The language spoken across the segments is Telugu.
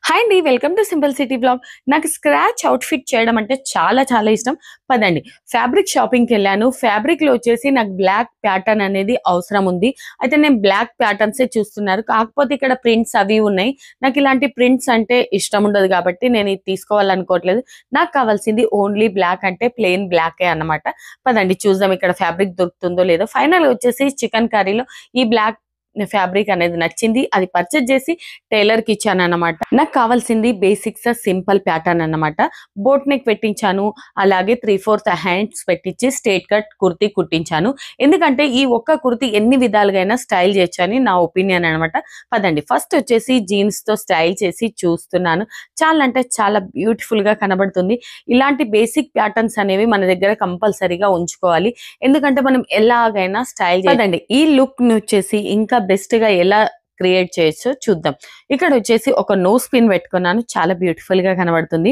హాయ్ అండి, welcome to simple city blog. నాకు స్క్రాచ్ అవుట్ఫిట్ చేయడం అంటే చాలా చాలా ఇష్టం. పదండి ఫ్యాబ్రిక్ షాపింగ్కి వెళ్ళాను. ఫ్యాబ్రిక్లో వచ్చేసి నాకు బ్లాక్ ప్యాటర్న్ అనేది అవసరం ఉంది. అయితే నేను బ్లాక్ ప్యాటర్న్సే చూస్తున్నారు, కాకపోతే ఇక్కడ ప్రింట్స్ అవి ఉన్నాయి. నాకు ఇలాంటి ప్రింట్స్ అంటే ఇష్టం ఉండదు కాబట్టి నేను ఇది తీసుకోవాలనుకోవట్లేదు. నాకు కావాల్సింది ఓన్లీ బ్లాక్, అంటే ప్లెయిన్ బ్లాకే అన్నమాట. పదండి చూద్దాం ఇక్కడ ఫ్యాబ్రిక్ దొరుకుతుందో లేదో. ఫైనల్ వచ్చేసి చికెన్ కర్రీలో ఈ బ్లాక్ ఫ్యాబ్రిక్ అనేది నచ్చింది, అది పర్చేజ్ చేసి టైలర్ కి ఇచ్చాను అన్నమాట. నాకు కావాల్సింది బేసిక్స్ సింపుల్ ప్యాటర్న్ అన్నమాట. బోట్ నెక్ పెట్టించాను, అలాగే 3/4 హ్యాండ్స్ పెట్టించి స్ట్రేట్ కట్ కుర్తీ కుట్టించాను. ఎందుకంటే ఈ ఒక్క కుర్తీ ఎన్ని విధాలుగా స్టైల్ చేయొచ్చు అని నా ఒపీనియన్ అనమాట. పదండి ఫస్ట్ వచ్చేసి జీన్స్ తో స్టైల్ చేసి చూస్తున్నాను. చాలా అంటే చాలా బ్యూటిఫుల్ గా కనబడుతుంది. ఇలాంటి బేసిక్ ప్యాటర్న్స్ అనేవి మన దగ్గర కంపల్సరీగా ఉంచుకోవాలి, ఎందుకంటే మనం ఎలాగైనా స్టైల్ పదండి ఈ లుక్ ని వచ్చేసి ఇంకా బెస్ట్ గా ఎలా క్రియేట్ చేయొచ్చో చూద్దాం. ఇక్కడ వచ్చేసి ఒక నోస్ పిన్ పెట్టుకున్నాను, చాలా బ్యూటిఫుల్ గా కనబడుతుంది.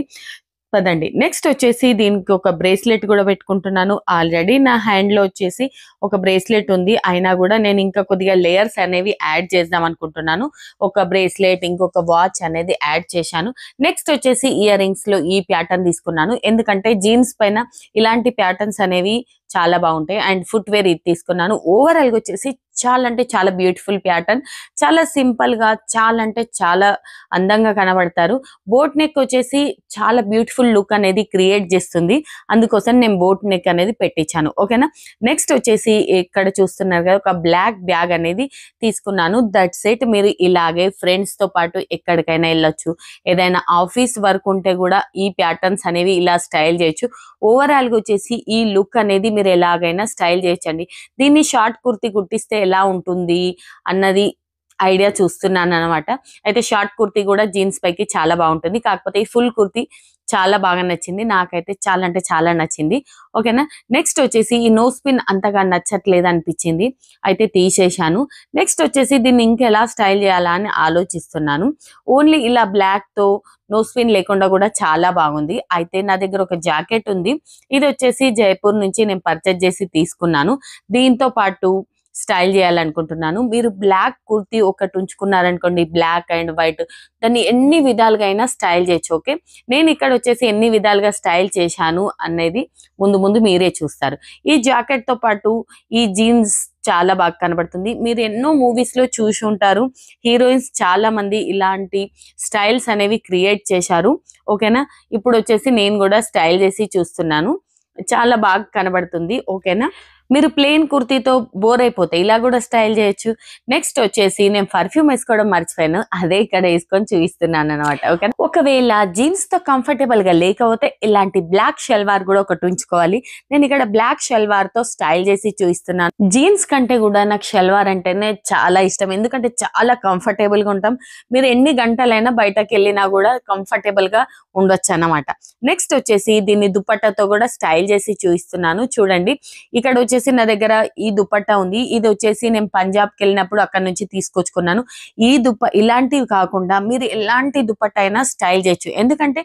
పదండి నెక్స్ట్ వచ్చేసి దీనికి ఒక బ్రేస్లెట్ కూడా పెట్టుకుంటున్నాను. ఆల్రెడీ నా హ్యాండ్ లో వచ్చేసి ఒక బ్రేస్లెట్ ఉంది, అయినా కూడా నేను ఇంకా కొద్దిగా లేయర్స్ అనేవి యాడ్ చేద్దాం అనుకుంటున్నాను. ఒక బ్రేస్లెట్, ఇంకొక వాచ్ అనేది యాడ్ చేశాను. నెక్స్ట్ వచ్చేసి ఇయర్ రింగ్స్ లో ఈ ప్యాటర్న్ తీసుకున్నాను, ఎందుకంటే జీన్స్ పైన ఇలాంటి ప్యాటర్న్స్ అనేవి చాలా బాగుంటాయి. అండ్ ఫుట్ వేర్ ఇది తీసుకున్నాను. ఓవరాల్ గా వచ్చేసి చాలా అంటే చాలా బ్యూటిఫుల్ ప్యాటర్న్, చాలా సింపుల్ గా చాలా అంటే చాలా అందంగా కనబడతారు. బోట్ నెక్ వచ్చేసి చాలా బ్యూటిఫుల్ లుక్ అనేది క్రియేట్ చేస్తుంది, అందుకోసం నేను బోట్ నెక్ అనేది పెట్టించాను. ఓకేనా. నెక్స్ట్ వచ్చేసి ఇక్కడ చూస్తున్నారు కదా, ఒక బ్లాక్ బ్యాగ్ అనేది తీసుకున్నాను. That's it. మీరు ఇలాగే ఫ్రెండ్స్ తో పాటు ఎక్కడికైనా వెళ్ళొచ్చు, ఏదైనా ఆఫీస్ వర్క్ ఉంటే కూడా ఈ ప్యాటర్న్స్ అనేవి ఇలా స్టైల్ చేయొచ్చు. ఓవరాల్ గా వచ్చేసి ఈ లుక్ అనేది మీరు ఎలాగైనా స్టైల్ చేయొచ్చండి. దీన్ని షార్ట్ కుర్తీ కుట్టిస్తే ఎలా ఉంటుంది అన్నది ఐడియా చూస్తున్నాను అనమాట. అయితే షార్ట్ కుర్తీ కూడా జీన్స్ పైకి చాలా బాగుంటుంది, కాకపోతే ఈ ఫుల్ కుర్తీ చాలా బాగా నచ్చింది, నాకైతే చాలా అంటే చాలా నచ్చింది. ఓకేనా. నెక్స్ట్ వచ్చేసి ఈ నోస్ పిన్ అంతగా నచ్చట్లేదు అనిపించింది, అయితే తీసేశాను. నెక్స్ట్ వచ్చేసి దీన్ని ఇంకెలా స్టైల్ చేయాలా అని ఆలోచిస్తున్నాను. ఓన్లీ ఇలా బ్లాక్ తో నోస్ పిన్ లేకుండా కూడా చాలా బాగుంది. అయితే నా దగ్గర ఒక జాకెట్ ఉంది, ఇది వచ్చేసి జైపూర్ నుంచి నేను పర్చేజ్ చేసి తీసుకున్నాను. దీంతో పాటు స్టైల్ చేయాలనుకుంటున్నాను. మీరు బ్లాక్ కుర్తీ ఒకటి ఉంచుకున్నారనుకోండి, బ్లాక్ అండ్ వైట్, దాన్ని ఎన్ని విధాలుగా అయినా స్టైల్ చేయొచ్చు. ఓకే, నేను ఇక్కడ వచ్చేసి ఎన్ని విధాలుగా స్టైల్ చేశాను అనేది ముందు ముందు మీరే చూస్తారు. ఈ జాకెట్ తో పాటు ఈ జీన్స్ చాలా బాగా కనబడుతుంది. మీరు ఎన్నో మూవీస్ లో చూసి ఉంటారు, హీరోయిన్స్ చాలా మంది ఇలాంటి స్టైల్స్ అనేవి క్రియేట్ చేశారు. ఓకేనా. ఇప్పుడు వచ్చేసి నేను కూడా స్టైల్ చేసి చూస్తున్నాను, చాలా బాగా కనబడుతుంది. ఓకేనా. మీరు ప్లెయిన్ కుర్తీతో బోర్ అయిపోతే ఇలా కూడా స్టైల్ చేయొచ్చు. నెక్స్ట్ వచ్చేసి నేను పర్ఫ్యూమ్ వేసుకోవడం మర్చిపోయాను, అదే ఇక్కడ వేసుకొని చూపిస్తున్నాను అనమాట. ఓకే, ఒకవేళ జీన్స్ తో కంఫర్టబుల్ గా లేకపోతే ఇలాంటి బ్లాక్ షల్వార్ కూడా ఒకటి ఉంచుకోవాలి. నేను ఇక్కడ బ్లాక్ షల్వార్ తో స్టైల్ చేసి చూపిస్తున్నాను. జీన్స్ కంటే కూడా నాకు షల్వార్ అంటేనే చాలా ఇష్టం, ఎందుకంటే చాలా కంఫర్టబుల్ గా ఉంటాం. మీరు ఎన్ని గంటలైనా బయటకు వెళ్ళినా కూడా కంఫర్టబుల్ గా ఉండొచ్చు అన్నమాట. నెక్స్ట్ వచ్చేసి దీన్ని దుపట్టాతో కూడా స్టైల్ చేసి చూపిస్తున్నాను. చూడండి, ఇక్కడ వచ్చేసి నా దగ్గర ఈ దుపట్టా ఉంది, ఇది వచ్చేసి నేను పంజాబ్కి వెళ్ళినప్పుడు అక్కడ నుంచి తీసుకొచ్చుకున్నాను. ఈ ఇలాంటివి కాకుండా మీరు ఎలాంటి దుపట్టా అయినా స్టైల్ చేయొచ్చు, ఎందుకంటే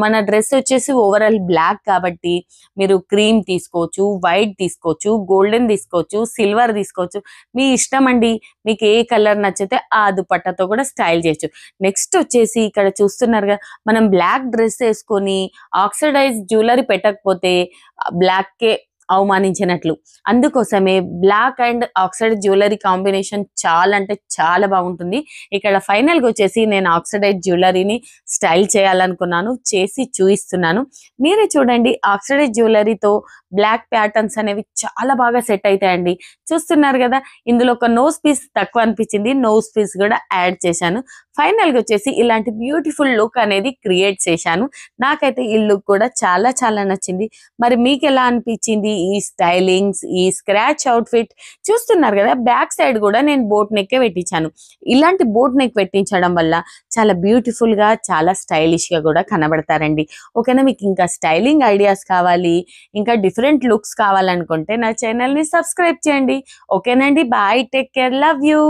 మన డ్రెస్ వచ్చేసి ఓవరాల్ బ్లాక్ కాబట్టి మీరు క్రీమ్ తీసుకోవచ్చు, వైట్ తీసుకోవచ్చు, గోల్డెన్ తీసుకోవచ్చు, సిల్వర్ తీసుకోవచ్చు, మీ ఇష్టం అండి. మీకు ఏ కలర్ నచ్చితే ఆ దుపట్టాతో కూడా స్టైల్ చేయొచ్చు. నెక్స్ట్ వచ్చేసి ఇక్కడ చూస్తున్నారు కదా, మనం బ్లాక్ డ్రెస్ వేసుకొని ఆక్సిడైజ్ జ్యువెలరీ పెట్టకపోతే బ్లాక్ కే అవమానించినట్లు, అందుకోసమే black and oxide jewellery combination చాలా అంటే చాలా బాగుంటుంది. ఇక్కడ ఫైనల్ గా వచ్చేసి నేను ఆక్సిడైజ్ జ్యువెలరీని స్టైల్ చేయాలనుకున్నాను, చేసి చూపిస్తున్నాను. మీరే చూడండి, ఆక్సిడైజ్ జ్యువెలరీతో బ్లాక్ ప్యాటర్న్స్ అనేవి చాలా బాగా సెట్ అవుతాయండి. చూస్తున్నారు కదా, ఇందులో ఒక నోస్ పీస్ తక్కువ అనిపించింది, నోస్ పీస్ కూడా యాడ్ చేశాను. ఫైనల్ గా వచ్చేసి ఇలాంటి బ్యూటిఫుల్ లుక్ అనేది క్రియేట్ చేశాను. నాకైతే ఈ లుక్ కూడా చాలా చాలా నచ్చింది. మరి మీకు ఎలా అనిపించింది ఈ స్టైలింగ్స్, ఈ స్క్రాచ్ అవుట్ఫిట్? చూస్తున్నారు కదా, బ్యాక్ సైడ్ కూడా నేను బోట్ నెక్ పెట్టించాను. ఇలాంటి బోట్ నెక్ పెట్టించడం వల్ల చాలా బ్యూటిఫుల్ గా, చాలా స్టైలిష్ గా కూడా కనబడతారండి. ఓకేనా. మీకు ఇంకా స్టైలింగ్ ఐడియాస్ కావాలి, ఇంకా డిఫరెంట్ లుక్స్ కావాలనుకుంటే నా ఛానల్ ని సబ్స్క్రైబ్ చేయండి. ఓకేనండి, bye, take care, love you.